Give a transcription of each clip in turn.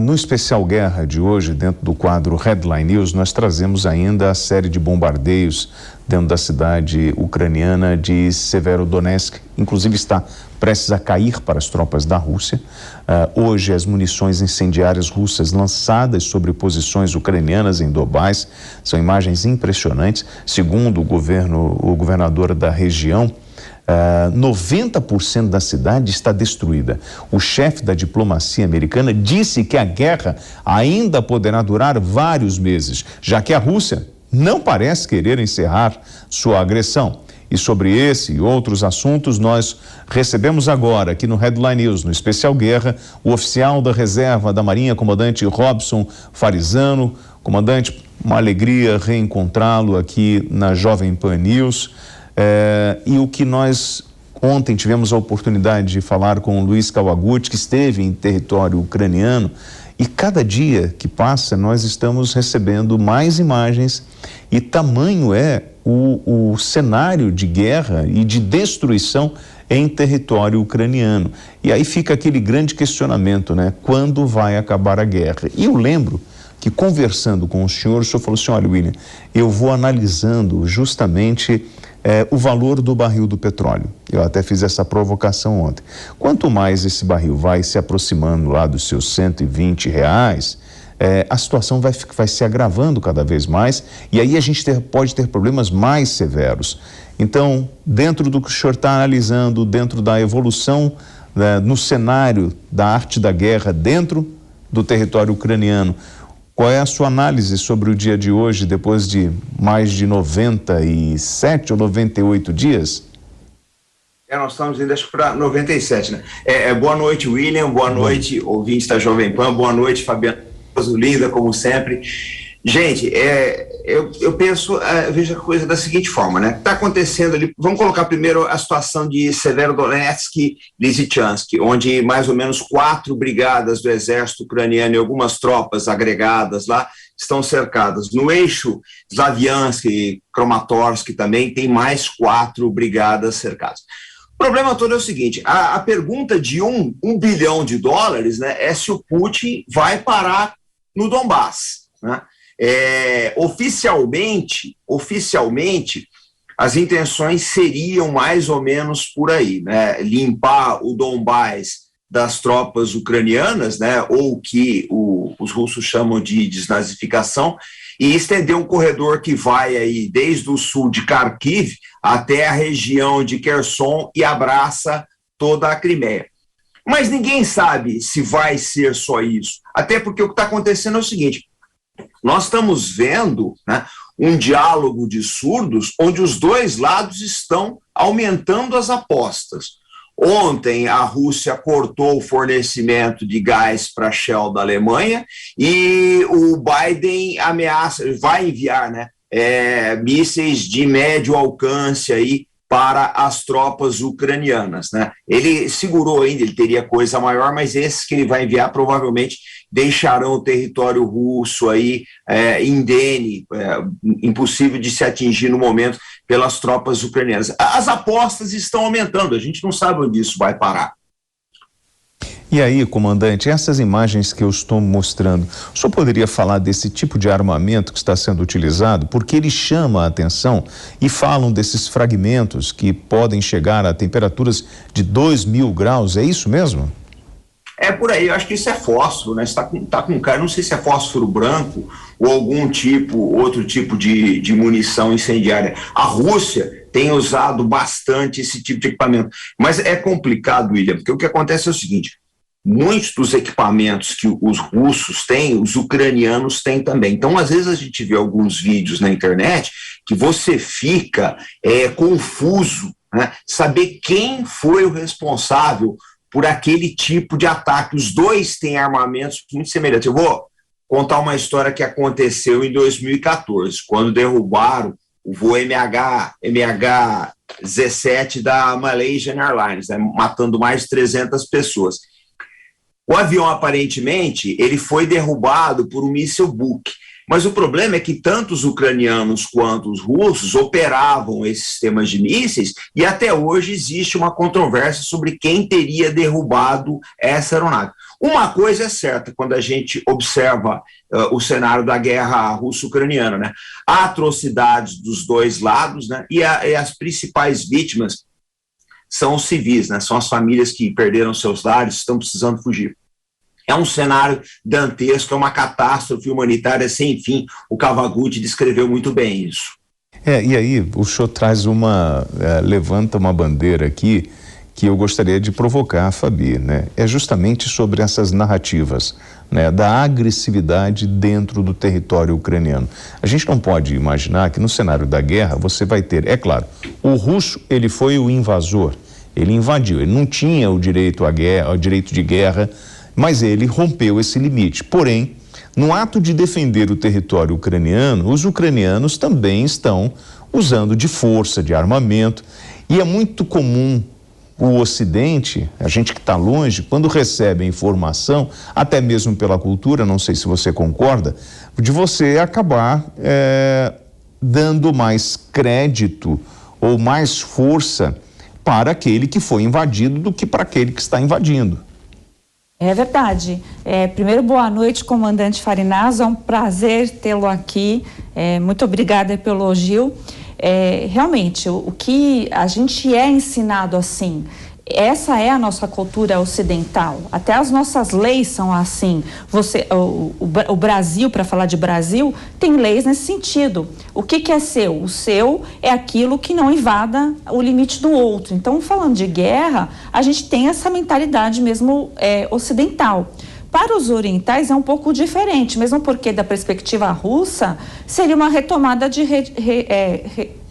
No especial Guerra de hoje, dentro do quadro Headline News, nós trazemos ainda a série de bombardeios dentro da cidade ucraniana de Severodonetsk. Inclusive está prestes a cair para as tropas da Rússia. Hoje, as munições incendiárias russas lançadas sobre posições ucranianas em Donbás são imagens impressionantes. Segundo o governador da região, 90% da cidade está destruída. O chefe da diplomacia americana disse que a guerra ainda poderá durar vários meses, já que a Rússia não parece querer encerrar sua agressão. E sobre esse e outros assuntos, nós recebemos agora, aqui no Headline News, no Especial Guerra, o oficial da reserva da Marinha, comandante Robson Farizano. Comandante, uma alegria reencontrá-lo aqui na Jovem Pan News. E o que nós ontem tivemos a oportunidade de falar com o Luiz Kawaguchi, que esteve em território ucraniano, e cada dia que passa nós estamos recebendo mais imagens e tamanho é o cenário de guerra e de destruição em território ucraniano. E aí fica aquele grande questionamento, né? Quando vai acabar a guerra? E eu lembro que conversando com o senhor falou assim, olha, William, eu vou analisando justamente o valor do barril do petróleo. Eu até fiz essa provocação ontem. Quanto mais esse barril vai se aproximando lá dos seus R$ 120, a situação vai se agravando cada vez mais e aí a gente pode ter problemas mais severos. Então, dentro do que o senhor está analisando, dentro da evolução no cenário da arte da guerra dentro do território ucraniano, qual é a sua análise sobre o dia de hoje, depois de mais de 97 ou 98 dias? Nós estamos indo, acho, para 97, né? Boa noite, William, boa noite, ouvintes da Jovem Pan, boa noite, Fabiano, linda, como sempre. Gente, eu penso, vejo a coisa da seguinte forma, né? Está acontecendo ali, vamos colocar primeiro a situação de Severodonetsk e Lysychansk, onde mais ou menos 4 brigadas do exército ucraniano e algumas tropas agregadas lá estão cercadas. No eixo Slaviansk e Kramatorsk também tem mais 4 brigadas cercadas. O problema todo é o seguinte, a pergunta de $1 bilhão, né, é se o Putin vai parar no Donbás, né? Oficialmente, as intenções seriam mais ou menos por aí, né? Limpar o Donbás das tropas ucranianas, né? Ou que os russos chamam de desnazificação, e estender um corredor que vai aí desde o sul de Kharkiv até a região de Kherson e abraça toda a Crimeia. Mas ninguém sabe se vai ser só isso, até porque o que está acontecendo é o seguinte, nós estamos vendo, né, um diálogo de surdos onde os dois lados estão aumentando as apostas. Ontem a Rússia cortou o fornecimento de gás para a Shell da Alemanha e o Biden vai enviar, né, mísseis de médio alcance aí para as tropas ucranianas, né? Ele segurou ainda, ele teria coisa maior, mas esses que ele vai enviar provavelmente deixarão o território russo aí indene, impossível de se atingir no momento pelas tropas ucranianas. As apostas estão aumentando, a gente não sabe onde isso vai parar. E aí, comandante, essas imagens que eu estou mostrando, o senhor poderia falar desse tipo de armamento que está sendo utilizado? Porque ele chama a atenção e falam desses fragmentos que podem chegar a temperaturas de 2.000 graus, é isso mesmo? É por aí, eu acho que isso é fósforo, né? Está com cara, não sei se é fósforo branco ou outro tipo de munição incendiária. A Rússia tem usado bastante esse tipo de equipamento, mas é complicado, William, porque o que acontece é o seguinte, muitos dos equipamentos que os russos têm, os ucranianos têm também. Então, às vezes a gente vê alguns vídeos na internet que você fica confuso, né? Saber quem foi o responsável por aquele tipo de ataque. Os dois têm armamentos muito semelhantes. Eu vou contar uma história que aconteceu em 2014, quando derrubaram o voo MH17 da Malaysian Airlines, né, matando mais de 300 pessoas. O avião, aparentemente, ele foi derrubado por um míssil Buk. Mas o problema é que tanto os ucranianos quanto os russos operavam esses sistemas de mísseis e até hoje existe uma controvérsia sobre quem teria derrubado essa aeronave. Uma coisa é certa quando a gente observa o cenário da guerra russo-ucraniana, né? Há atrocidades dos dois lados, né? E as principais vítimas são os civis, né? São as famílias que perderam seus lares, estão precisando fugir. É um cenário dantesco, é uma catástrofe humanitária sem fim. O Kawaguchi descreveu muito bem isso. E aí o senhor traz levanta uma bandeira aqui que eu gostaria de provocar, Fabi, né? É justamente sobre essas narrativas, né, da agressividade dentro do território ucraniano. A gente não pode imaginar que no cenário da guerra você vai ter, é claro, o russo, ele foi o invasor, ele invadiu, ele não tinha o direito à guerra, o direito de guerra, mas ele rompeu esse limite. Porém, no ato de defender o território ucraniano, os ucranianos também estão usando de força, de armamento, e é muito comum o Ocidente, a gente que está longe, quando recebe a informação, até mesmo pela cultura, não sei se você concorda, de você acabar dando mais crédito ou mais força para aquele que foi invadido do que para aquele que está invadindo. É verdade. Primeiro, boa noite, comandante Farinazzo, é um prazer tê-lo aqui, muito obrigada pelo elogio. Realmente, o que a gente é ensinado assim, essa é a nossa cultura ocidental, até as nossas leis são assim. O Brasil, para falar de Brasil, tem leis nesse sentido. O que é seu? O seu é aquilo que não invada o limite do outro. Então, falando de guerra, a gente tem essa mentalidade mesmo ocidental. Para os orientais é um pouco diferente, mesmo porque da perspectiva russa seria uma retomada de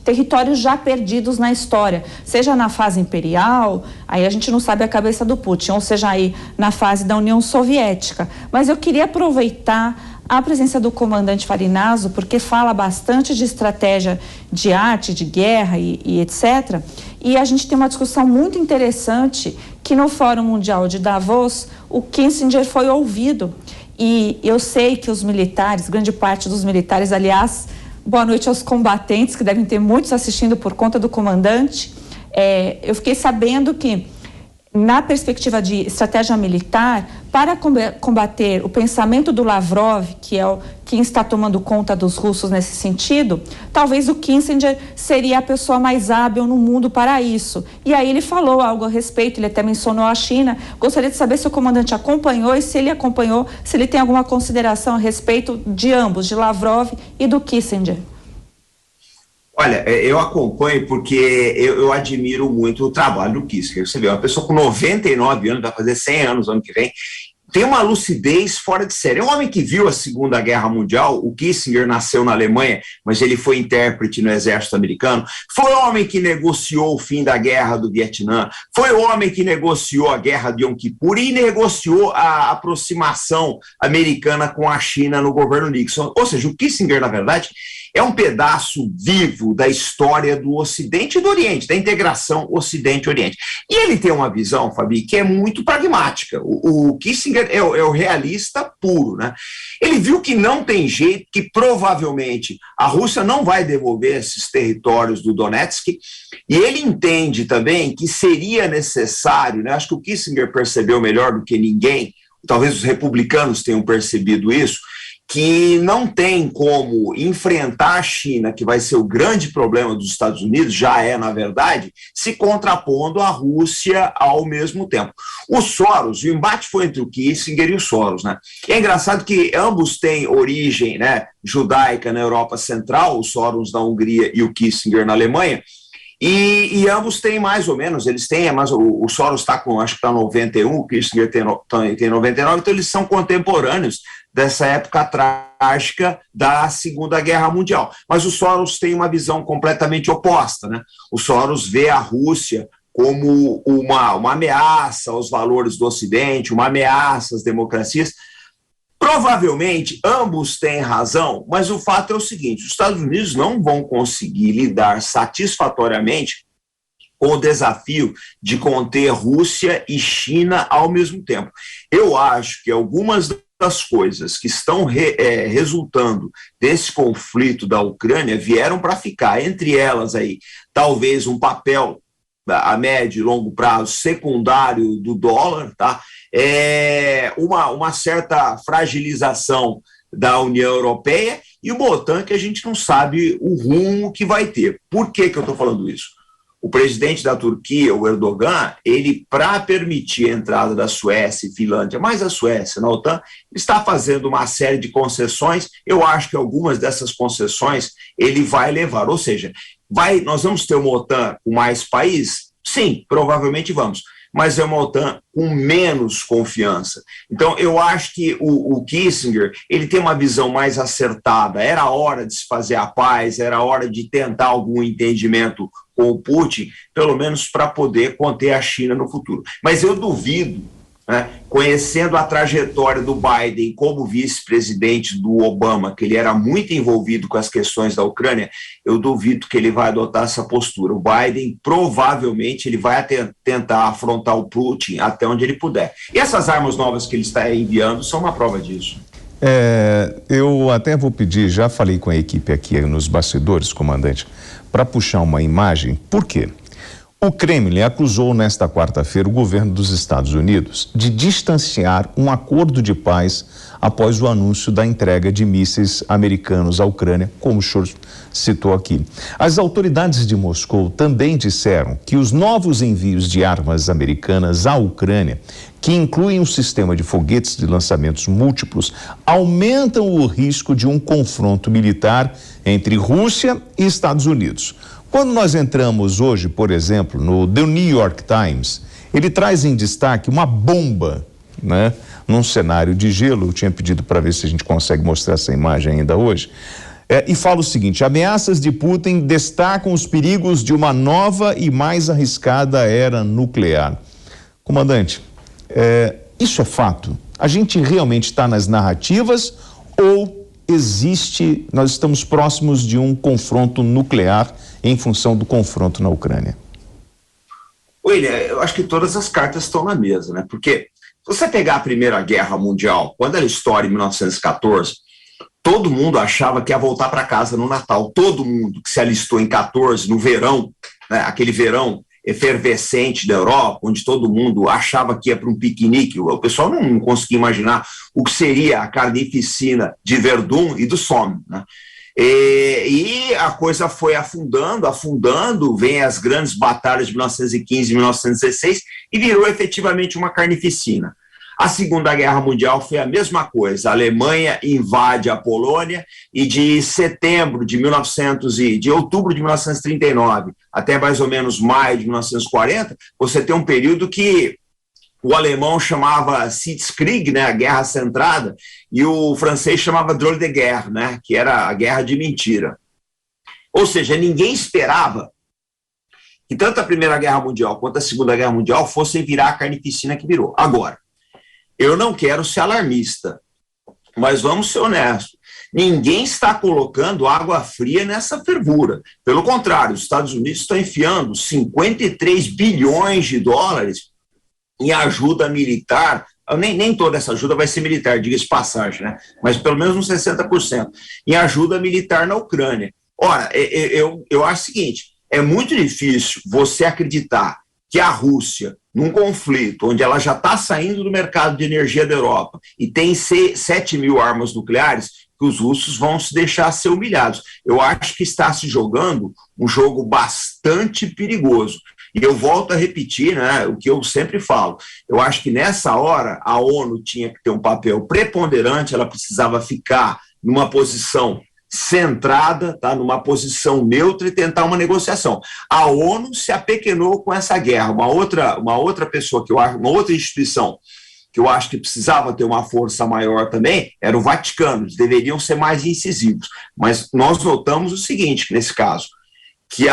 territórios já perdidos na história, seja na fase imperial, aí a gente não sabe a cabeça do Putin, ou seja aí na fase da União Soviética. Mas eu queria aproveitar a presença do comandante Farinazzo, porque fala bastante de estratégia de arte, de guerra e etc. E a gente tem uma discussão muito interessante que no Fórum Mundial de Davos, o Kissinger foi ouvido. E eu sei que os militares, grande parte dos militares, aliás, boa noite aos combatentes, que devem ter muitos assistindo por conta do comandante. Eu fiquei sabendo que, na perspectiva de estratégia militar, para combater o pensamento do Lavrov, que é quem está tomando conta dos russos nesse sentido, talvez o Kissinger seria a pessoa mais hábil no mundo para isso. E aí ele falou algo a respeito, ele até mencionou a China. Gostaria de saber se o comandante acompanhou e se ele acompanhou, se ele tem alguma consideração a respeito de ambos, de Lavrov e do Kissinger. Olha, eu acompanho porque eu admiro muito o trabalho do Kissinger. Você vê, uma pessoa com 99 anos, vai fazer 100 anos ano que vem, tem uma lucidez fora de série. É um homem que viu a Segunda Guerra Mundial. O Kissinger nasceu na Alemanha, mas ele foi intérprete no exército americano. Foi o homem que negociou o fim da guerra do Vietnã. Foi o homem que negociou a guerra de Yom Kippur e negociou a aproximação americana com a China no governo Nixon. Ou seja, o Kissinger, na verdade, é um pedaço vivo da história do Ocidente e do Oriente, da integração Ocidente-Oriente. E ele tem uma visão, Fabi, que é muito pragmática. O Kissinger é o realista puro, né? Ele viu que não tem jeito, que provavelmente a Rússia não vai devolver esses territórios do Donetsk, e ele entende também que seria necessário, né? Acho que o Kissinger percebeu melhor do que ninguém, talvez os republicanos tenham percebido isso, que não tem como enfrentar a China, que vai ser o grande problema dos Estados Unidos, já é, na verdade, se contrapondo à Rússia ao mesmo tempo. O Soros, o embate foi entre o Kissinger e o Soros, né? É engraçado que ambos têm origem, né, judaica na Europa Central, o Soros na Hungria e o Kissinger na Alemanha, e ambos têm mais ou menos, eles têm, mas o Soros está com, acho que está 91, o Kissinger tem 99, então eles são contemporâneos dessa época trágica da Segunda Guerra Mundial. Mas o Soros tem uma visão completamente oposta, né? O Soros vê a Rússia como uma ameaça aos valores do Ocidente, uma ameaça às democracias. Provavelmente ambos têm razão, mas o fato é o seguinte: os Estados Unidos não vão conseguir lidar satisfatoriamente com o desafio de conter Rússia e China ao mesmo tempo. Eu acho que algumas das coisas que estão resultando desse conflito da Ucrânia vieram para ficar. Entre elas aí, talvez um papel a médio e longo prazo secundário do dólar, tá? Uma certa fragilização da União Europeia e o OTAN, que a gente não sabe o rumo que vai ter. Por que eu estou falando isso? O presidente da Turquia, o Erdogan, ele, para permitir a entrada da Suécia e Finlândia, mais a Suécia na OTAN, está fazendo uma série de concessões. Eu acho que algumas dessas concessões ele vai levar. Ou seja, nós vamos ter uma OTAN com mais países? Sim, provavelmente vamos. Mas é uma OTAN com menos confiança. Então, eu acho que o Kissinger, ele tem uma visão mais acertada. Era hora de se fazer a paz, era hora de tentar algum entendimento com o Putin, pelo menos para poder conter a China no futuro. Mas eu duvido, né, conhecendo a trajetória do Biden como vice-presidente do Obama, que ele era muito envolvido com as questões da Ucrânia, eu duvido que ele vai adotar essa postura. O Biden, provavelmente, ele vai tentar afrontar o Putin até onde ele puder. E essas armas novas que ele está enviando são uma prova disso. Eu até vou pedir, já falei com a equipe aqui nos bastidores, comandante, para puxar uma imagem. Por quê? O Kremlin acusou nesta quarta-feira o governo dos Estados Unidos de distanciar um acordo de paz após o anúncio da entrega de mísseis americanos à Ucrânia, como o senhor citou aqui. As autoridades de Moscou também disseram que os novos envios de armas americanas à Ucrânia, que incluem um sistema de foguetes de lançamentos múltiplos, aumentam o risco de um confronto militar entre Rússia e Estados Unidos. Quando nós entramos hoje, por exemplo, no The New York Times, ele traz em destaque uma bomba, né, num cenário de gelo. Eu tinha pedido para ver se a gente consegue mostrar essa imagem ainda hoje. E fala o seguinte: ameaças de Putin destacam os perigos de uma nova e mais arriscada era nuclear. Comandante, isso é fato? A gente realmente está nas narrativas ou nós estamos próximos de um confronto nuclear em função do confronto na Ucrânia? William, eu acho que todas as cartas estão na mesa, né? Porque se você pegar a Primeira Guerra Mundial, quando ela estoura em 1914, todo mundo achava que ia voltar para casa no Natal. Todo mundo que se alistou em 14, no verão, né, aquele verão efervescente da Europa, onde todo mundo achava que ia para um piquenique, o pessoal não conseguia imaginar o que seria a carnificina de Verdun e do Somme, né? E a coisa foi afundando, vem as grandes batalhas de 1915 e 1916 e virou efetivamente uma carnificina. A Segunda Guerra Mundial foi a mesma coisa. A Alemanha invade a Polônia e de outubro de 1939 até mais ou menos maio de 1940, você tem um período que o alemão chamava Sitzkrieg, né, a guerra centrada, e o francês chamava Drôle de Guerre, né, que era a guerra de mentira. Ou seja, ninguém esperava que tanto a Primeira Guerra Mundial quanto a Segunda Guerra Mundial fossem virar a carnificina que virou. Agora, eu não quero ser alarmista, mas vamos ser honestos. Ninguém está colocando água fria nessa fervura. Pelo contrário, os Estados Unidos estão enfiando 53 bilhões de dólares em ajuda militar. Nem toda essa ajuda vai ser militar, diga-se passagem, né? Mas pelo menos uns 60%, em ajuda militar na Ucrânia. Ora, eu acho o seguinte, é muito difícil você acreditar que a Rússia, num conflito onde ela já está saindo do mercado de energia da Europa e tem 7 mil armas nucleares, que os russos vão se deixar ser humilhados. Eu acho que está se jogando um jogo bastante perigoso. E eu volto a repetir, né, o que eu sempre falo. Eu acho que nessa hora a ONU tinha que ter um papel preponderante, ela precisava ficar numa posição centrada, tá, numa posição neutra e tentar uma negociação. A ONU se apequenou com essa guerra. Uma outra pessoa que eu acho, uma outra instituição que eu acho que precisava ter uma força maior também, era o Vaticano. Eles deveriam ser mais incisivos. Mas nós notamos o seguinte, nesse caso, que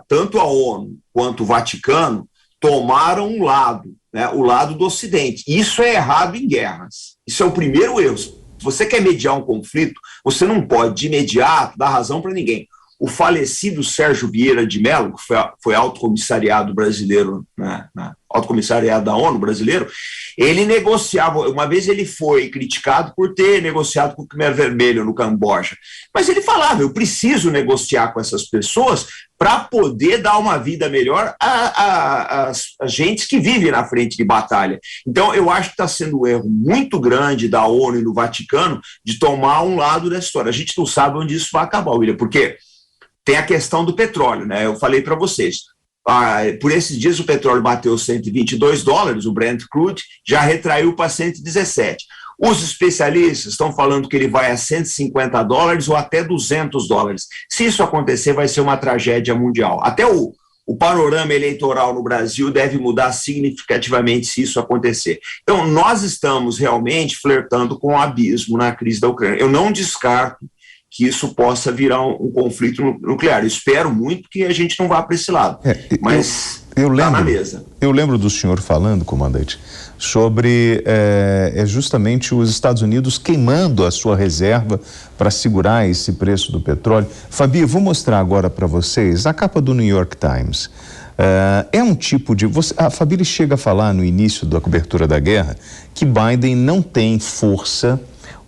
tanto a ONU quanto o Vaticano tomaram um lado, né, o lado do Ocidente. Isso é errado em guerras. Isso é o primeiro erro. Se você quer mediar um conflito, você não pode, de imediato, dar razão para ninguém. o falecido Sérgio Vieira de Mello, que foi alto comissariado brasileiro, né, alto comissariado da ONU brasileiro, ele negociava, uma vez ele foi criticado por ter negociado com o Khmer Vermelho no Camboja, mas ele falava, eu preciso negociar com essas pessoas para poder dar uma vida melhor às gentes que vivem na frente de batalha. Então, eu acho que está sendo um erro muito grande da ONU e do Vaticano de tomar um lado da história. A gente não sabe onde isso vai acabar, William, porque tem a questão do petróleo, né? Eu falei para vocês, por esses dias o petróleo bateu $122, o Brent Crude já retraiu para 117. Os especialistas estão falando que ele vai a $150 ou até $200. Se isso acontecer, vai ser uma tragédia mundial. Até o panorama eleitoral no Brasil deve mudar significativamente se isso acontecer. Então, nós estamos realmente flertando com o abismo na crise da Ucrânia. Eu não descarto que isso possa virar um conflito nuclear. Eu espero muito que a gente não vá para esse lado, mas está na mesa. Eu lembro do senhor falando, comandante, sobre justamente os Estados Unidos queimando a sua reserva para segurar esse preço do petróleo. Fabi, eu vou mostrar agora para vocês a capa do New York Times. É um tipo de... a Fabi chega a falar no início da cobertura da guerra que Biden não tem força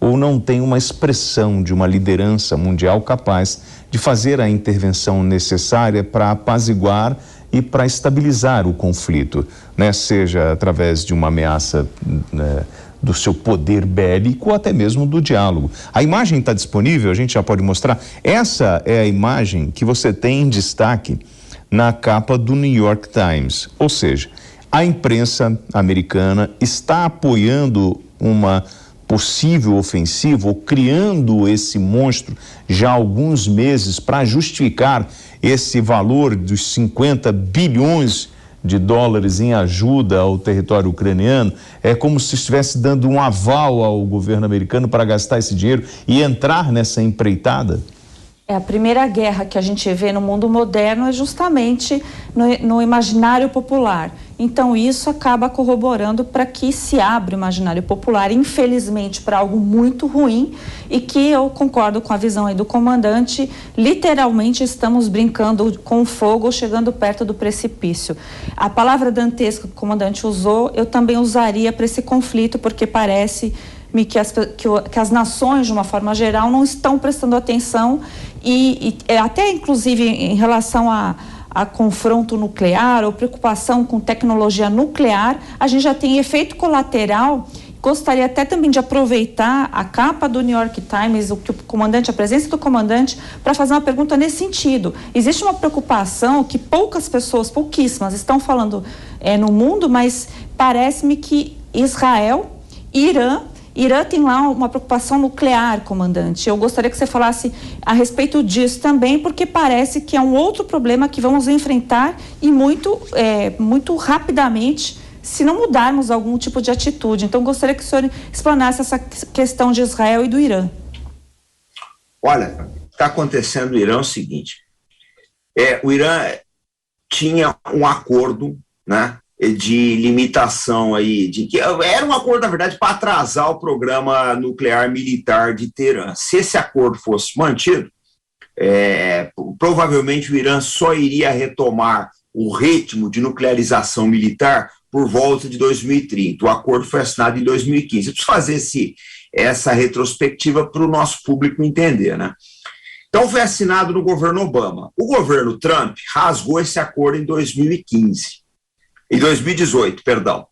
ou não tem uma expressão de uma liderança mundial capaz de fazer a intervenção necessária para apaziguar e para estabilizar o conflito, né? Seja através de uma ameaça, né, do seu poder bélico ou até mesmo do diálogo. A imagem está disponível, a gente já pode mostrar. Essa é a imagem que você tem em destaque na capa do New York Times, ou seja, a imprensa americana está apoiando uma possível ofensiva ou criando esse monstro já há alguns meses para justificar esse valor dos 50 bilhões de dólares em ajuda ao território ucraniano. É como se estivesse dando um aval ao governo americano para gastar esse dinheiro e entrar nessa empreitada. A primeira guerra que a gente vê no mundo moderno é justamente no imaginário popular. Então, isso acaba corroborando para que se abra o imaginário popular, infelizmente, para algo muito ruim, e que eu concordo com a visão aí do comandante, literalmente estamos brincando com o fogo, chegando perto do precipício. A palavra dantesca que o comandante usou, eu também usaria para esse conflito, porque parece-me que as nações, de uma forma geral, não estão prestando atenção e até, inclusive, em relação a confronto nuclear ou preocupação com tecnologia nuclear, a gente já tem efeito colateral. Gostaria até também de aproveitar a capa do New York Times, a presença do comandante, para fazer uma pergunta nesse sentido. Existe uma preocupação que pouquíssimas, estão falando no mundo, mas parece-me que Israel, Irã tem lá uma preocupação nuclear, comandante. Eu gostaria que você falasse a respeito disso também, porque parece que é um outro problema que vamos enfrentar e muito rapidamente, se não mudarmos algum tipo de atitude. Então, gostaria que o senhor explanasse essa questão de Israel e do Irã. Olha, está acontecendo no Irã o seguinte, o Irã tinha um acordo, né, de limitação aí, que era um acordo, na verdade, para atrasar o programa nuclear militar de Teherã. Se esse acordo fosse mantido, provavelmente o Irã só iria retomar o ritmo de nuclearização militar por volta de 2030. O acordo foi assinado em 2015. Eu preciso fazer essa retrospectiva para o nosso público entender, né? Então, foi assinado no governo Obama. O governo Trump rasgou esse acordo em 2018, perdão.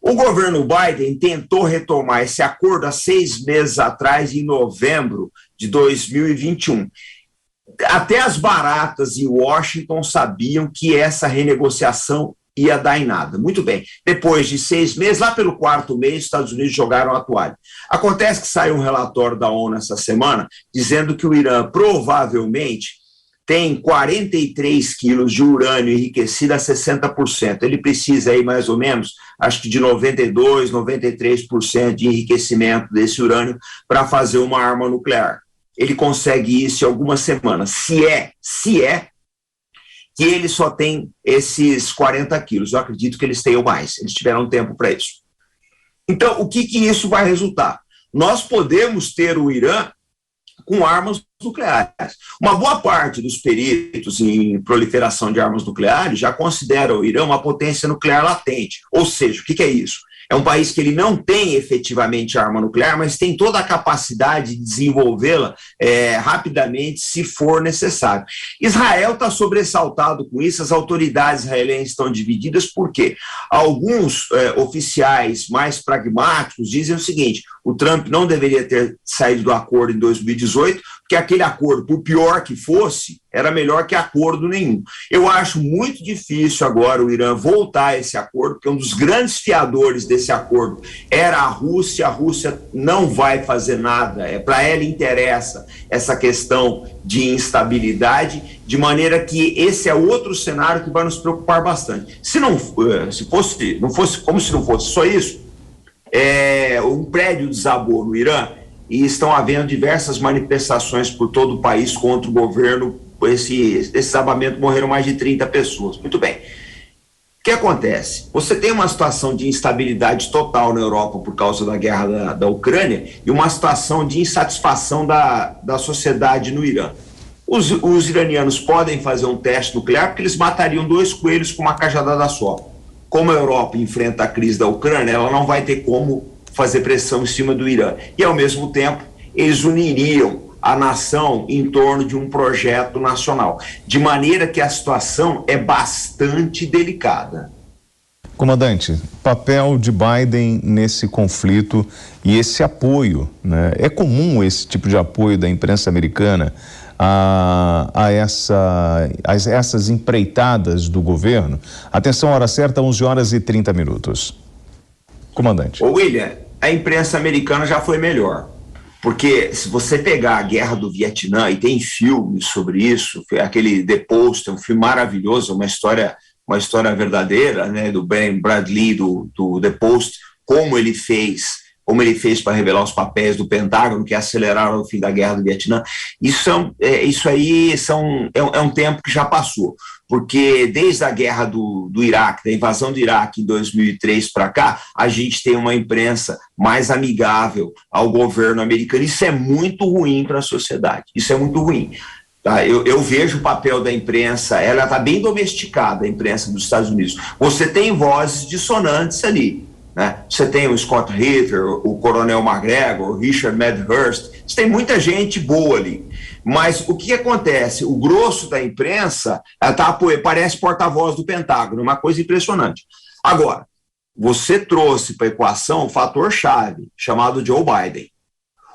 O governo Biden tentou retomar esse acordo há 6 meses atrás, em novembro de 2021. Até as baratas em Washington sabiam que essa renegociação ia dar em nada. Muito bem. Depois de 6 meses, lá pelo 4º mês, os Estados Unidos jogaram a toalha. Acontece que saiu um relatório da ONU essa semana dizendo que o Irã provavelmente tem 43 quilos de urânio enriquecido a 60%. Ele precisa aí mais ou menos, acho que de 92%, 93% de enriquecimento desse urânio para fazer uma arma nuclear. Ele consegue isso em algumas semanas. Se é que ele só tem esses 40 quilos. Eu acredito que eles tenham mais. Eles tiveram tempo para isso. Então, o que isso vai resultar? Nós podemos ter o Irã com armas nucleares. Uma boa parte dos peritos em proliferação de armas nucleares já considera o Irã uma potência nuclear latente. Ou seja, o que é isso? É um país que ele não tem efetivamente arma nuclear, mas tem toda a capacidade de desenvolvê-la rapidamente, se for necessário. Israel está sobressaltado com isso, as autoridades israelenses estão divididas, porque alguns oficiais mais pragmáticos dizem o seguinte: o Trump não deveria ter saído do acordo em 2018, porque aquele acordo, por pior que fosse, era melhor que acordo nenhum. Eu acho muito difícil agora o Irã voltar a esse acordo, porque um dos grandes fiadores desse acordo era a Rússia não vai fazer nada, para ela interessa essa questão de instabilidade, de maneira que esse é outro cenário que vai nos preocupar bastante. Se não fosse como se não fosse só isso, um prédio desabou no Irã e estão havendo diversas manifestações por todo o país contra o governo. Esse desabamento morreram mais de 30 pessoas. Muito bem. O que acontece? Você tem uma situação de instabilidade total na Europa por causa da guerra da Ucrânia e uma situação de insatisfação da sociedade no Irã. Os iranianos podem fazer um teste nuclear porque eles matariam 2 coelhos com uma cajadada só. Como a Europa enfrenta a crise da Ucrânia, ela não vai ter como fazer pressão em cima do Irã. E, ao mesmo tempo, eles uniriam a nação em torno de um projeto nacional, de maneira que a situação é bastante delicada. Comandante, papel de Biden nesse conflito e esse apoio, né? É comum esse tipo de apoio da imprensa americana a essas empreitadas do governo? Atenção, hora certa, 11h30. Comandante. Ô William, a imprensa americana já foi melhor. Porque se você pegar a Guerra do Vietnã, e tem filmes sobre isso, aquele The Post, é um filme maravilhoso, uma história verdadeira, né, do Ben Bradlee, do The Post, como ele fez para revelar os papéis do Pentágono que aceleraram o fim da Guerra do Vietnã. Isso aí é um tempo que já passou, porque desde a guerra do Iraque, da invasão do Iraque em 2003 para cá, a gente tem uma imprensa mais amigável ao governo americano. Isso é muito ruim para a sociedade, isso é muito ruim. Tá? Eu vejo o papel da imprensa, ela está bem domesticada, a imprensa dos Estados Unidos. Você tem vozes dissonantes ali. Né? Você tem o Scott Ritter, o Coronel McGregor, o Richard Medhurst, você tem muita gente boa ali. Mas o que acontece? O grosso da imprensa parece porta-voz do Pentágono, uma coisa impressionante. Agora, você trouxe para a equação um fator-chave, chamado Joe Biden.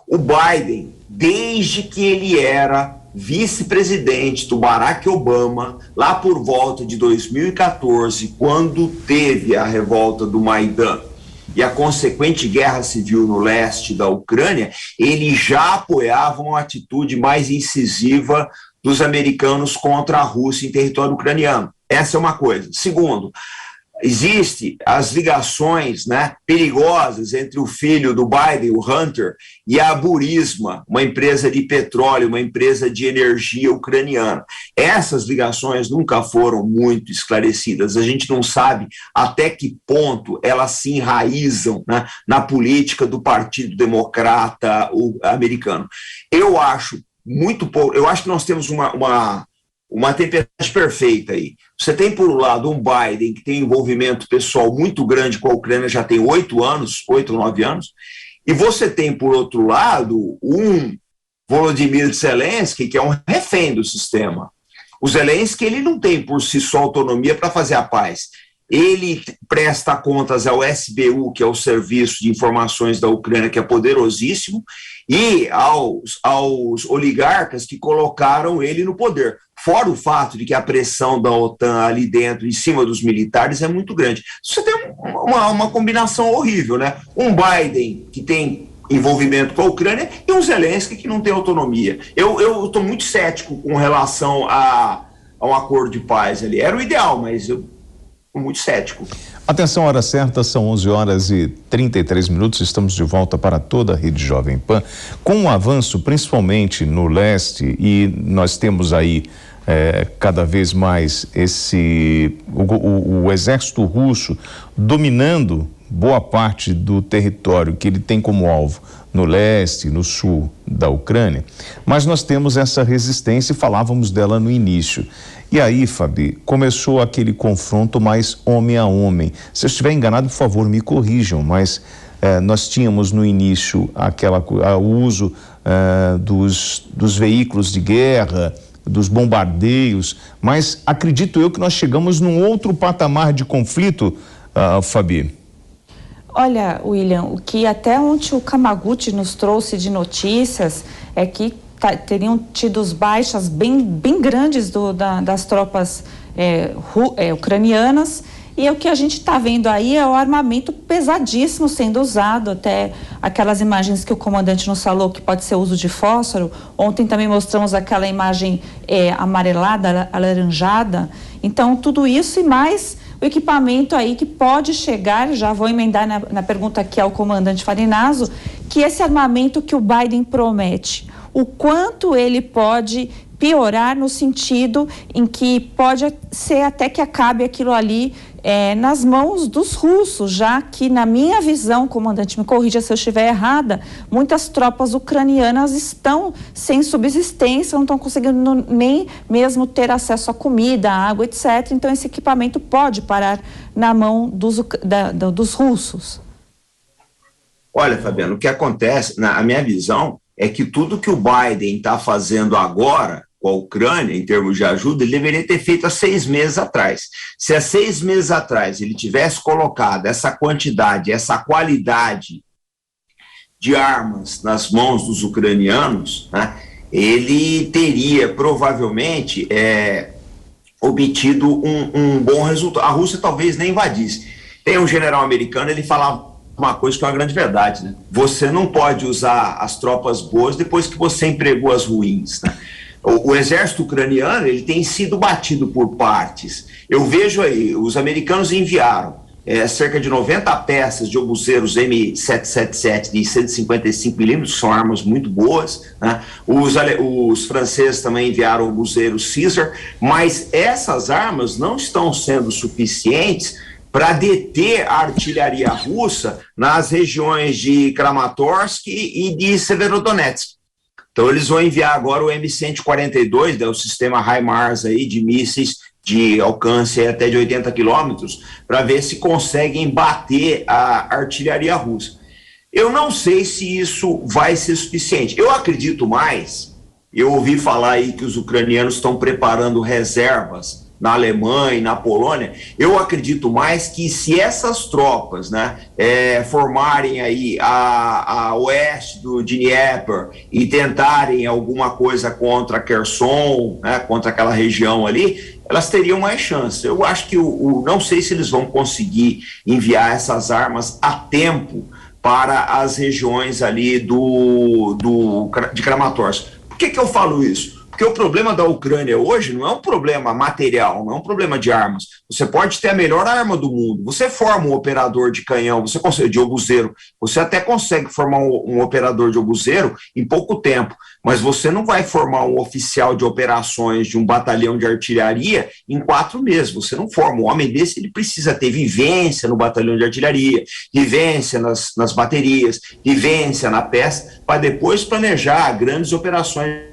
O Biden, desde que ele era vice-presidente do Barack Obama, lá por volta de 2014, quando teve a revolta do Maidan e a consequente guerra civil no leste da Ucrânia, ele já apoiava uma atitude mais incisiva dos americanos contra a Rússia em território ucraniano. Essa é uma coisa. Segundo, existem as ligações, né, perigosas entre o filho do Biden, o Hunter, e a Burisma, uma empresa de petróleo, uma empresa de energia ucraniana. Essas ligações nunca foram muito esclarecidas. A gente não sabe até que ponto elas se enraizam, né, na política do Partido Democrata americano. Eu acho muito pouco. Eu acho que nós temos uma tempestade perfeita aí. Você tem, por um lado, um Biden que tem envolvimento pessoal muito grande com a Ucrânia, já tem 8 ou 9 anos, e você tem, por outro lado, um Volodymyr Zelensky, que é um refém do sistema. O Zelensky, ele não tem por si só autonomia para fazer a paz. Ele presta contas ao SBU, que é o Serviço de Informações da Ucrânia, que é poderosíssimo, e aos oligarcas que colocaram ele no poder. Fora o fato de que a pressão da OTAN ali dentro, em cima dos militares, é muito grande. Você tem uma combinação horrível, né? Um Biden que tem envolvimento com a Ucrânia e um Zelensky que não tem autonomia. Eu estou muito cético com relação a um acordo de paz ali. Era o ideal, mas eu estou muito cético. Atenção, hora certa, são 11h33, estamos de volta para toda a Rede Jovem Pan. Com o avanço, principalmente no leste, e nós temos aí cada vez mais o exército russo dominando boa parte do território que ele tem como alvo no leste, no sul da Ucrânia, mas nós temos essa resistência e falávamos dela no início. E aí, Fabi, começou aquele confronto mais homem a homem. Se eu estiver enganado, por favor, me corrijam, mas nós tínhamos no início o uso dos veículos de guerra, dos bombardeios, mas acredito eu que nós chegamos num outro patamar de conflito, Fabi. Olha, William, o que até ontem o Kawaguchi nos trouxe de notícias é que teriam tido baixas bem grandes das tropas ucranianas, e o que a gente está vendo aí é o armamento pesadíssimo sendo usado, até aquelas imagens que o comandante nos falou que pode ser uso de fósforo. Ontem também mostramos aquela imagem amarelada, alaranjada. Então, tudo isso e mais o equipamento aí que pode chegar, já vou emendar na pergunta aqui ao comandante Farinazzo, que esse armamento que o Biden promete, o quanto ele pode piorar no sentido em que pode ser até que acabe aquilo ali nas mãos dos russos, já que, na minha visão, comandante, me corrija se eu estiver errada, muitas tropas ucranianas estão sem subsistência, não estão conseguindo nem mesmo ter acesso à comida, à água, etc. Então, esse equipamento pode parar na mão dos russos. Olha, Fabiano, o que acontece, na minha visão, é que tudo que o Biden está fazendo agora com a Ucrânia, em termos de ajuda, ele deveria ter feito há 6 meses atrás. Se há 6 meses atrás ele tivesse colocado essa quantidade, essa qualidade de armas nas mãos dos ucranianos, né, ele teria provavelmente obtido um bom resultado. A Rússia talvez nem invadisse. Tem um general americano, ele falava uma coisa que é uma grande verdade, né? Você não pode usar as tropas boas depois que você empregou as ruins, né? O exército ucraniano, ele tem sido batido por partes. Eu vejo aí, os americanos enviaram cerca de 90 peças de obuseiros M777 de 155 milímetros, que são armas muito boas, né? Os franceses também enviaram obuseiros Caesar, mas essas armas não estão sendo suficientes para deter a artilharia russa nas regiões de Kramatorsk e de Severodonetsk. Então, eles vão enviar agora o M142, o sistema HIMARS aí, de mísseis de alcance até de 80 quilômetros, para ver se conseguem bater a artilharia russa. Eu não sei se isso vai ser suficiente. Eu acredito mais, eu ouvi falar aí que os ucranianos estão preparando reservas na Alemanha e na Polônia. Eu acredito mais que se essas tropas, né, formarem aí a oeste do Dnieper e tentarem alguma coisa contra Kherson, né, contra aquela região ali, elas teriam mais chance. Eu acho que não sei se eles vão conseguir enviar essas armas a tempo para as regiões ali de Kramatorsk. Por que eu falo isso? Porque o problema da Ucrânia hoje não é um problema material, não é um problema de armas. Você pode ter a melhor arma do mundo, você forma um operador de canhão, você consegue, de obuseiro, você até consegue formar um operador de obuseiro em pouco tempo, mas você não vai formar um oficial de operações de um batalhão de artilharia em 4 meses. Você não forma. Um homem desse, ele precisa ter vivência no batalhão de artilharia, vivência nas baterias, vivência na peça, para depois planejar grandes operações.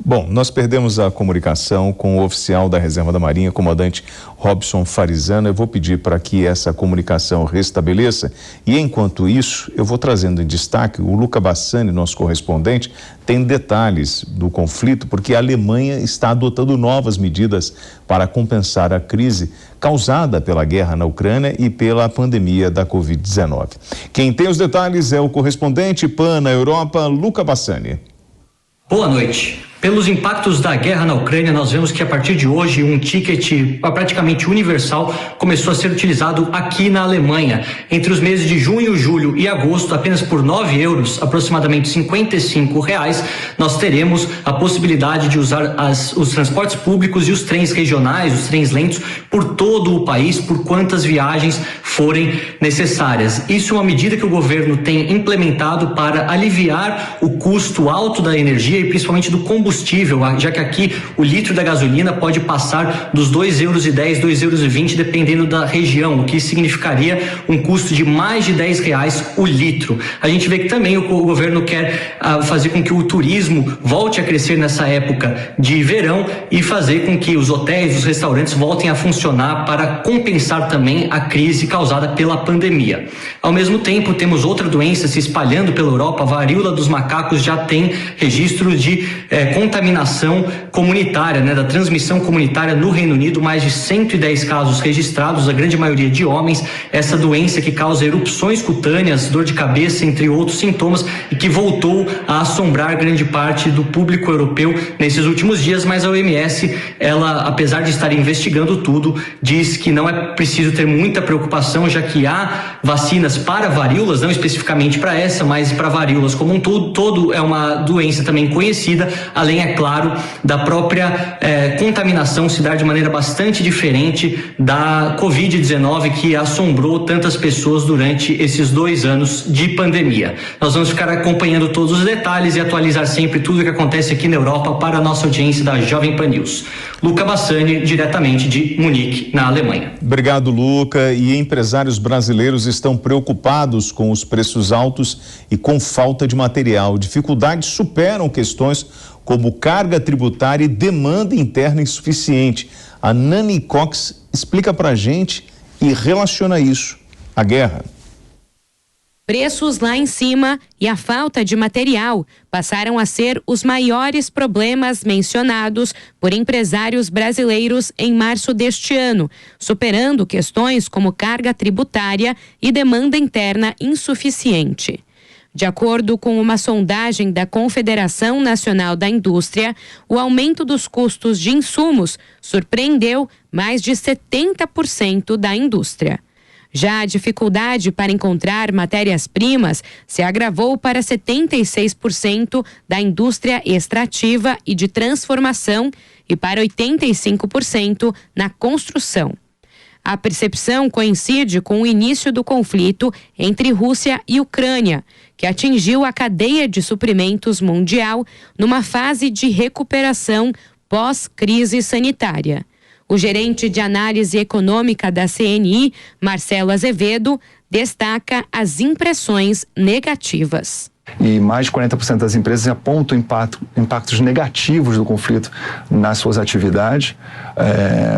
Bom, nós perdemos a comunicação com o oficial da Reserva da Marinha, comandante Robson Farizano. Eu vou pedir para que essa comunicação restabeleça e, enquanto isso, eu vou trazendo em destaque o Luca Bassani, nosso correspondente, tem detalhes do conflito, porque a Alemanha está adotando novas medidas para compensar a crise causada pela guerra na Ucrânia e pela pandemia da Covid-19. Quem tem os detalhes é o correspondente PAN na Europa, Luca Bassani. Boa noite. Pelos impactos da guerra na Ucrânia, nós vemos que a partir de hoje um ticket praticamente universal começou a ser utilizado aqui na Alemanha. Entre os meses de junho, julho e agosto, apenas por €9, aproximadamente R$55, nós teremos a possibilidade de usar os transportes públicos e os trens regionais, os trens lentos, por todo o país, por quantas viagens forem necessárias. Isso é uma medida que o governo tem implementado para aliviar o custo alto da energia e principalmente do combustível, já que aqui o litro da gasolina pode passar dos €2,10, €2,20, dependendo da região, o que significaria um custo de mais de R$10 o litro. A gente vê que também o governo quer fazer com que o turismo volte a crescer nessa época de verão e fazer com que os hotéis, os restaurantes voltem a funcionar para compensar também a crise causada pela pandemia. Ao mesmo tempo, temos outra doença se espalhando pela Europa. A varíola dos macacos já tem registro de contaminação comunitária, da transmissão comunitária no Reino Unido, mais de 110 casos registrados, a grande maioria de homens. Essa doença que causa erupções cutâneas, dor de cabeça, entre outros sintomas, e que voltou a assombrar grande parte do público europeu nesses últimos dias, mas a OMS, ela, apesar de estar investigando tudo, diz que não é preciso ter muita preocupação, já que há vacinas para varíolas, não especificamente para essa, mas para varíolas como um todo. É uma doença também conhecida, além, é claro, da própria contaminação se dar de maneira bastante diferente da Covid-19, que assombrou tantas pessoas durante esses 2 anos de pandemia. Nós vamos ficar acompanhando todos os detalhes e atualizar sempre tudo o que acontece aqui na Europa para a nossa audiência da Jovem Pan News. Luca Bassani, diretamente de Munique, na Alemanha. Obrigado, Luca. E empresários brasileiros estão preocupados com os preços altos e com falta de material. Dificuldades superam questões como carga tributária e demanda interna insuficiente. A Nani Cox explica pra gente e relaciona isso à guerra. Preços lá em cima e a falta de material passaram a ser os maiores problemas mencionados por empresários brasileiros em março deste ano, superando questões como carga tributária e demanda interna insuficiente. De acordo com uma sondagem da Confederação Nacional da Indústria, o aumento dos custos de insumos surpreendeu mais de 70% da indústria. Já a dificuldade para encontrar matérias-primas se agravou para 76% da indústria extrativa e de transformação e para 85% na construção. A percepção coincide com o início do conflito entre Rússia e Ucrânia, que atingiu a cadeia de suprimentos mundial numa fase de recuperação pós-crise sanitária. O gerente de análise econômica da CNI, Marcelo Azevedo, destaca as impressões negativas. E mais de 40% das empresas apontam impactos negativos do conflito nas suas atividades,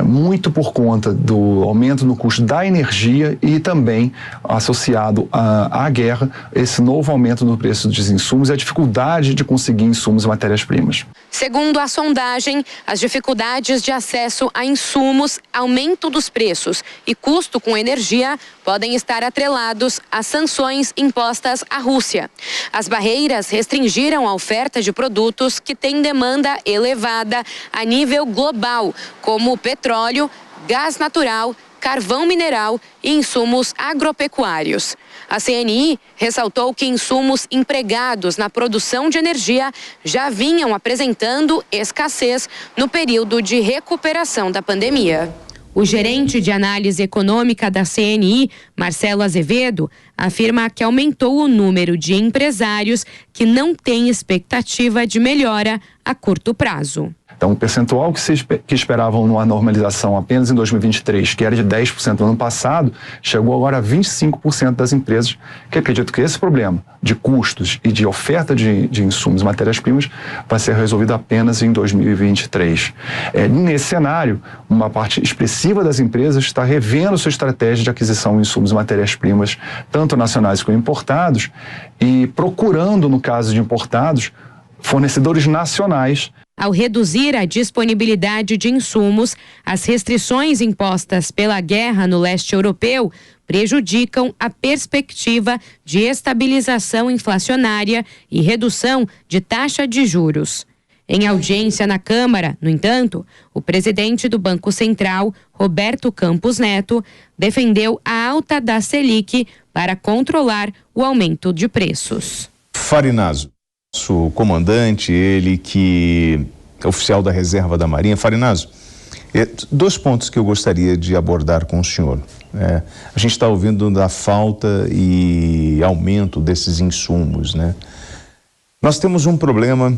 muito por conta do aumento no custo da energia e também associado à guerra, esse novo aumento no preço dos insumos e a dificuldade de conseguir insumos e matérias-primas. Segundo a sondagem, as dificuldades de acesso a insumos, aumento dos preços e custo com energia podem estar atrelados às sanções impostas à Rússia. As barreiras restringiram a oferta de produtos que têm demanda elevada a nível global, como petróleo, gás natural, carvão mineral e insumos agropecuários. A CNI ressaltou que insumos empregados na produção de energia já vinham apresentando escassez no período de recuperação da pandemia. O gerente de análise econômica da CNI, Marcelo Azevedo, afirma que aumentou o número de empresários que não têm expectativa de melhora a curto prazo. Então, o percentual que esperavam numa normalização apenas em 2023, que era de 10% no ano passado, chegou agora a 25% das empresas que acreditam que esse problema de custos e de oferta de insumos e matérias-primas vai ser resolvido apenas em 2023. Nesse cenário, uma parte expressiva das empresas está revendo sua estratégia de aquisição de insumos e matérias-primas, tanto nacionais como importados, e procurando, no caso de importados, fornecedores nacionais. Ao reduzir a disponibilidade de insumos, as restrições impostas pela guerra no leste europeu prejudicam a perspectiva de estabilização inflacionária e redução de taxa de juros. Em audiência na Câmara, no entanto, o presidente do Banco Central, Roberto Campos Neto, defendeu a alta da Selic para controlar o aumento de preços. Farinazo, nosso comandante, ele que é oficial da reserva da Marinha. Farinazo, 2 pontos que eu gostaria de abordar com o senhor. A gente está ouvindo da falta e aumento desses insumos, né? Nós temos um problema,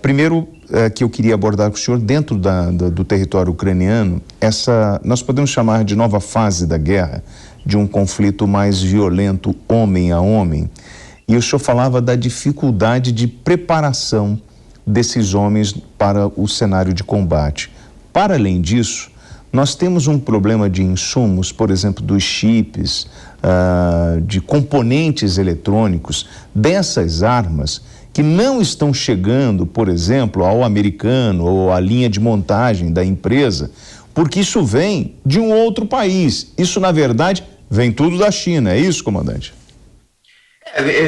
primeiro, que eu queria abordar com o senhor, dentro do território ucraniano, nós podemos chamar de nova fase da guerra, de um conflito mais violento, homem a homem, e o senhor falava da dificuldade de preparação desses homens para o cenário de combate. Para além disso, nós temos um problema de insumos, por exemplo, dos chips, de componentes eletrônicos dessas armas que não estão chegando, por exemplo, ao americano ou à linha de montagem da empresa, porque isso vem de um outro país. Isso, na verdade, vem tudo da China. É isso, comandante?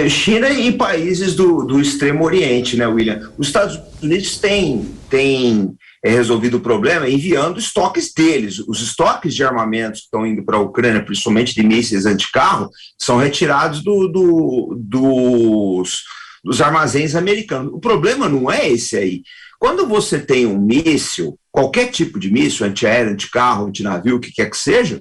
China e países do Extremo Oriente, né, William? Os Estados Unidos têm resolvido o problema enviando estoques deles. Os estoques de armamentos que estão indo para a Ucrânia, principalmente de mísseis anticarro, são retirados dos armazéns americanos. O problema não é esse aí. Quando você tem um míssil, qualquer tipo de míssil, antiaéreo, anticarro, antinavio, o que quer que seja,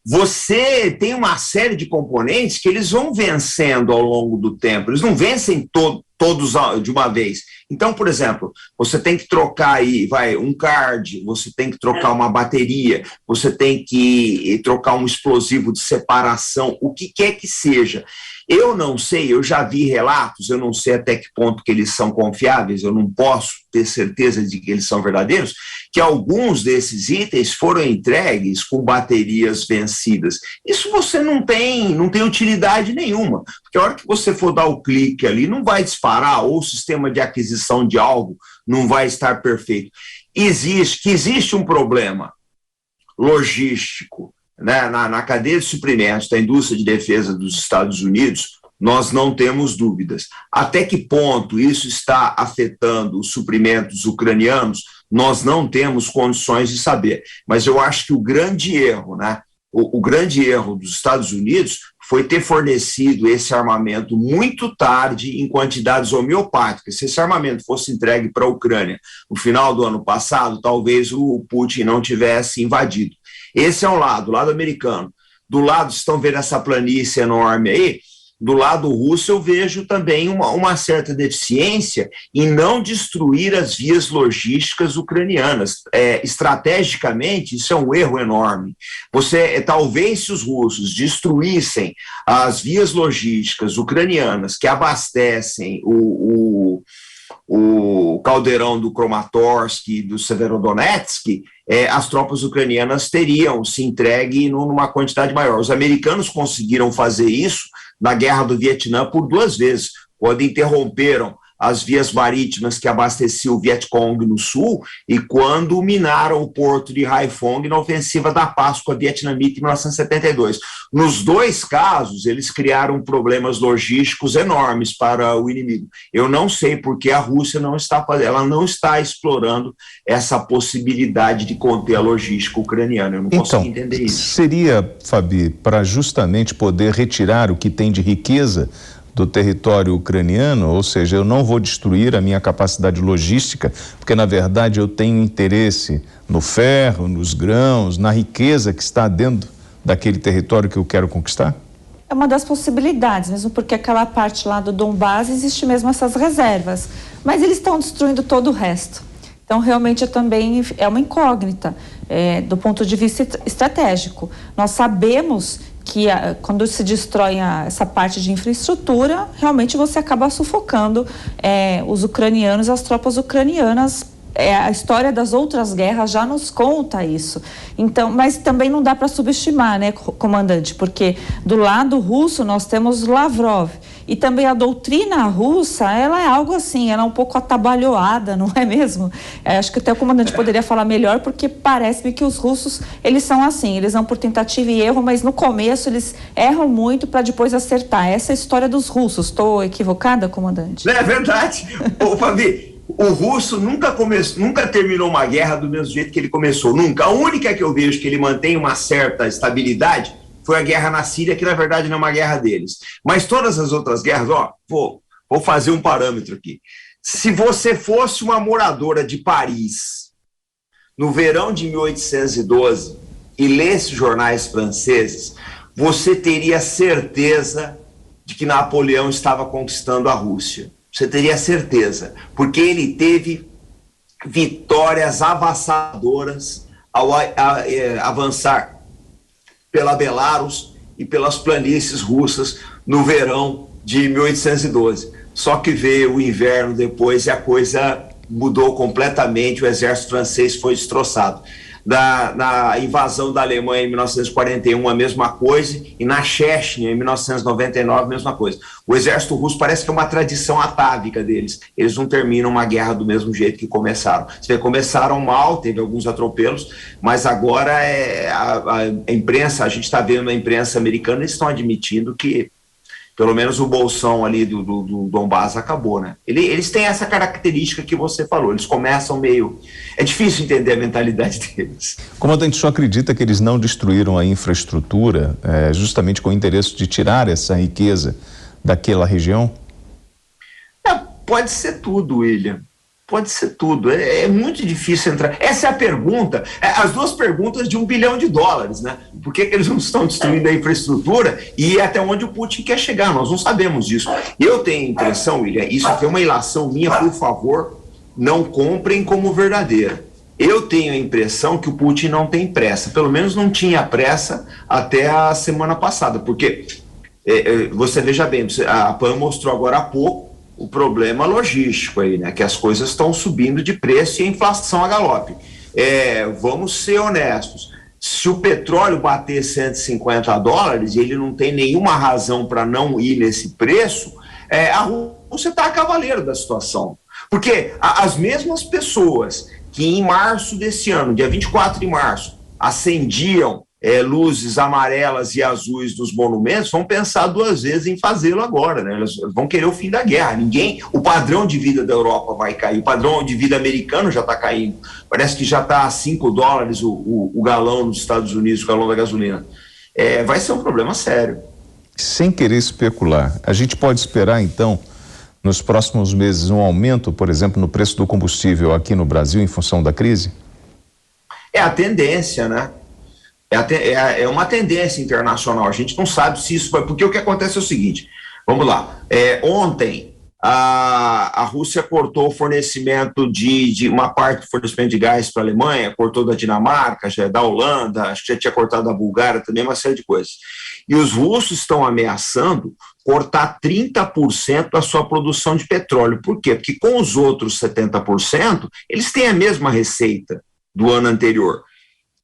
você tem uma série de componentes que eles vão vencendo ao longo do tempo. Eles não vencem todos de uma vez. Então, por exemplo, você tem que trocar aí, um card, você tem que trocar uma bateria, você tem que trocar um explosivo de separação, o que quer que seja. Eu não sei, eu já vi relatos, eu não sei até que ponto que eles são confiáveis, eu não posso ter certeza de que eles são verdadeiros, que alguns desses itens foram entregues com baterias vencidas. Isso você não tem utilidade nenhuma, porque a hora que você for dar o clique ali, não vai disparar, ou o sistema de aquisição de algo não vai estar perfeito. Existe um problema logístico, né, na cadeia de suprimentos da indústria de defesa dos Estados Unidos, nós não temos dúvidas. Até que ponto isso está afetando os suprimentos ucranianos, nós não temos condições de saber. Mas eu acho que o grande erro, né, o grande erro dos Estados Unidos foi ter fornecido esse armamento muito tarde em quantidades homeopáticas. Se esse armamento fosse entregue para a Ucrânia no final do ano passado, talvez o Putin não tivesse invadido. Esse é um lado, o lado americano. Do lado, vocês estão vendo essa planície enorme aí, do lado russo eu vejo também uma certa deficiência em não destruir as vias logísticas ucranianas. Estrategicamente, isso é um erro enorme. Talvez se os russos destruíssem as vias logísticas ucranianas que abastecem o caldeirão do Kramatorsk e do Severodonetsk, as tropas ucranianas teriam se entregue numa quantidade maior. Os americanos conseguiram fazer isso na Guerra do Vietnã por 2 vezes, quando interromperam as vias marítimas que abasteciam o Vietcong no sul e quando minaram o porto de Haiphong na ofensiva da Páscoa vietnamita em 1972. Nos 2 casos, eles criaram problemas logísticos enormes para o inimigo. Eu não sei por que a Rússia não está explorando essa possibilidade de conter a logística ucraniana. Eu não consigo entender isso. Seria, Fabi, para justamente poder retirar o que tem de riqueza do território ucraniano, ou seja, eu não vou destruir a minha capacidade logística, porque na verdade eu tenho interesse no ferro, nos grãos, na riqueza que está dentro daquele território que eu quero conquistar? É uma das possibilidades, mesmo porque aquela parte lá do Donbás existe mesmo essas reservas, mas eles estão destruindo todo o resto. Então realmente também é uma incógnita do ponto de vista estratégico. Nós sabemos que quando se destrói essa parte de infraestrutura, realmente você acaba sufocando os ucranianos, as tropas ucranianas. A história das outras guerras já nos conta isso. Então, mas também não dá para subestimar, né, comandante? Porque do lado russo nós temos Lavrov. E também a doutrina russa, ela é algo assim, ela é um pouco atabalhoada, não é mesmo? Acho que até o comandante poderia falar melhor, porque parece-me que os russos, eles são assim, eles vão por tentativa e erro, mas no começo eles erram muito para depois acertar. Essa é a história dos russos. Estou equivocada, comandante? É verdade. Ô, Fabi, o russo nunca terminou uma guerra do mesmo jeito que ele começou, nunca. A única que eu vejo que ele mantém uma certa estabilidade foi a guerra na Síria, que na verdade não é uma guerra deles. Mas todas as outras guerras, vou fazer um parâmetro aqui. Se você fosse uma moradora de Paris, no verão de 1812, e lesse jornais franceses, você teria certeza de que Napoleão estava conquistando a Rússia. Você teria certeza, porque ele teve vitórias avassadoras ao avançar pela Belarus e pelas planícies russas no verão de 1812. Só que veio o inverno depois e a coisa mudou completamente, o exército francês foi destroçado. Na invasão da Alemanha em 1941, a mesma coisa, e na Chechnya, em 1999, a mesma coisa. O exército russo parece que é uma tradição atávica deles. Eles não terminam uma guerra do mesmo jeito que começaram. Começaram mal, teve alguns atropelos, mas agora a imprensa, a gente está vendo a imprensa americana, eles estão admitindo que pelo menos o bolsão ali do Donbass acabou, né? Eles têm essa característica que você falou, eles começam meio... É difícil entender a mentalidade deles. Comandante, o senhor acredita que eles não destruíram a infraestrutura justamente com o interesse de tirar essa riqueza daquela região? Pode ser tudo, William. Pode ser tudo. É muito difícil entrar. Essa é a pergunta, as duas perguntas de $1 bilhão, né? Por que eles não estão destruindo a infraestrutura e até onde o Putin quer chegar? Nós não sabemos disso. Eu tenho a impressão, William, isso aqui é uma ilação minha, por favor, não comprem como verdadeira. Eu tenho a impressão que o Putin não tem pressa, pelo menos não tinha pressa até a semana passada, porque você veja bem, a PAN mostrou agora há pouco o problema logístico aí, né? Que as coisas estão subindo de preço e a inflação a galope. Vamos ser honestos, se o petróleo bater $150 e ele não tem nenhuma razão para não ir nesse preço, a Rússia está a cavaleiro da situação. Porque as mesmas pessoas que em março desse ano, dia 24 de março, acendiam luzes amarelas e azuis dos monumentos, vão pensar duas vezes em fazê-lo agora, né? Eles vão querer o fim da guerra. O padrão de vida da Europa vai cair, o padrão de vida americano já está caindo. Parece que já está a $5 o galão nos Estados Unidos, o galão da gasolina. Vai ser um problema sério. Sem querer especular, a gente pode esperar então, nos próximos meses, um aumento, por exemplo, no preço do combustível aqui no Brasil em função da crise? É a tendência, né? É uma tendência internacional, a gente não sabe se isso vai, porque o que acontece é o seguinte, vamos lá, ontem a Rússia cortou o fornecimento de uma parte do fornecimento de gás para a Alemanha, cortou da Dinamarca, da Holanda, acho que já tinha cortado da Bulgária também, uma série de coisas, e os russos estão ameaçando cortar 30% da sua produção de petróleo. Por quê? Porque com os outros 70%, eles têm a mesma receita do ano anterior.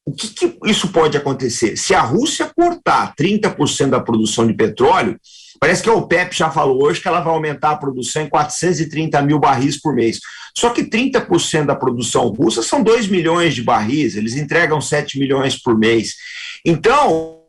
O que isso pode acontecer? Se a Rússia cortar 30% da produção de petróleo, parece que a OPEP já falou hoje que ela vai aumentar a produção em 430 mil barris por mês. Só que 30% da produção russa são 2 milhões de barris, eles entregam 7 milhões por mês. Então,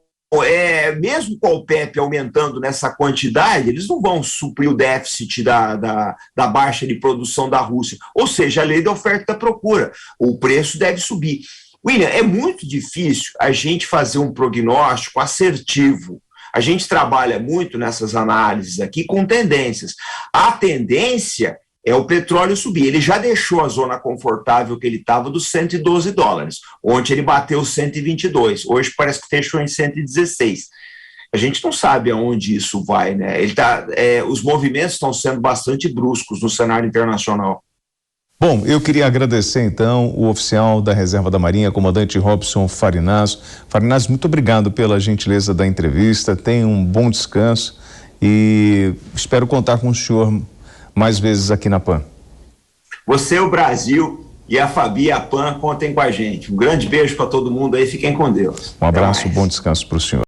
mesmo com a OPEP aumentando nessa quantidade, eles não vão suprir o déficit da baixa de produção da Rússia. Ou seja, a lei da oferta e da procura. O preço deve subir. William, é muito difícil a gente fazer um prognóstico assertivo. A gente trabalha muito nessas análises aqui com tendências. A tendência é o petróleo subir. Ele já deixou a zona confortável que ele estava dos $112. Ontem ele bateu 122. Hoje parece que fechou em 116. A gente não sabe aonde isso vai, né? Os movimentos estão sendo bastante bruscos no cenário internacional. Bom, eu queria agradecer então o oficial da Reserva da Marinha, comandante Robson Farinazzo. Farinazzo, muito obrigado pela gentileza da entrevista, tenha um bom descanso e espero contar com o senhor mais vezes aqui na PAN. Você, o Brasil e a Fabi e a PAN contem com a gente. Um grande beijo para todo mundo aí, fiquem com Deus. Um abraço, bom descanso para o senhor.